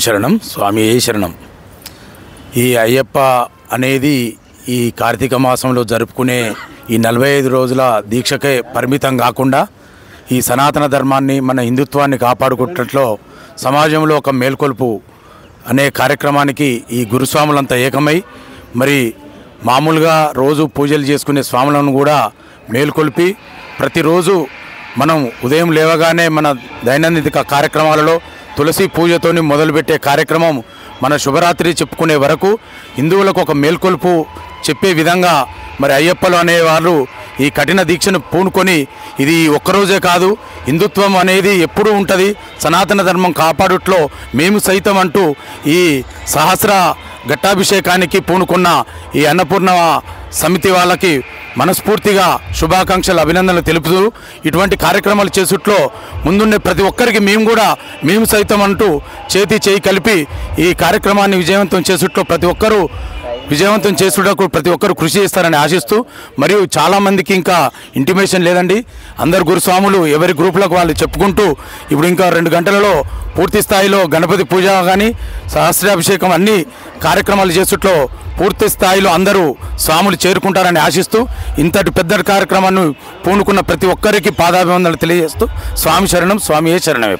శరణం స్వామి శరణం. ఈ అయ్యప్ప అనేది ఈ కార్తీక మాసంలో జరుపుకునే ఈ 45 రోజుల దీక్షకే పరిమితం కాకుండా ఈ సనాతన ధర్మాన్ని మన హిందుత్వాన్ని కాపాడుకున్నట్లో సమాజంలో ఒక మేల్కొల్పు అనే కార్యక్రమానికి ఈ గురుస్వాములంతా ఏకమై మరి మామూలుగా రోజు పూజలు చేసుకునే స్వాములను కూడా మేల్కొల్పి ప్రతిరోజు మనం ఉదయం లేవగానే మన దైనందిక కార్యక్రమాలలో తులసి పూజతోని మొదలుపెట్టే కార్యక్రమం మన శుభరాత్రి చెప్పుకునే వరకు హిందువులకు ఒక మేల్కొల్పు చెప్పే విధంగా మరి అయ్యప్పలు అనేవాళ్ళు ఈ కఠిన దీక్షను పూనుకొని ఇది ఒక్కరోజే కాదు, హిందుత్వం అనేది ఎప్పుడూ ఉంటుంది, సనాతన ధర్మం కాపాడుట్లో మేము సైతం అంటూ ఈ సహస్ర ఘట్టాభిషేకానికి పూనుకున్న ఈ అన్నపూర్ణ సమితి వాళ్ళకి మనస్ఫూర్తిగా శుభాకాంక్షలు అభినందనలు తెలుపుతూ ఇటువంటి కార్యక్రమాలు చేసుట్లో ముందుండే ప్రతి ఒక్కరికి మేము సైతం అంటూ చేయి కలిపి ఈ కార్యక్రమాన్ని విజయవంతం చేసుట్లో ప్రతి ఒక్కరూ విజయవంతం చేసుటకు ప్రతి ఒక్కరు కృషి చేస్తారని ఆశిస్తూ, మరియు చాలామందికి ఇంకా ఇంటిమేషన్ లేదండి. అందరు గురుస్వాములు ఎవరి గ్రూపులకు వాళ్ళు చెప్పుకుంటూ ఇప్పుడు ఇంకా 2 గంటలలో పూర్తి స్థాయిలో గణపతి పూజ కానీ సహస్రాభిషేకం అన్ని కార్యక్రమాలు చేసుట్లో పూర్తి స్థాయిలో అందరూ స్వాములు చేరుకుంటారని ఆశిస్తూ ఇంతటి పెద్ద కార్యక్రమాన్ని పూనుకున్న ప్రతి ఒక్కరికి పాదాభివందనలు తెలియజేస్తూ స్వామి శరణం స్వామియే శరణం.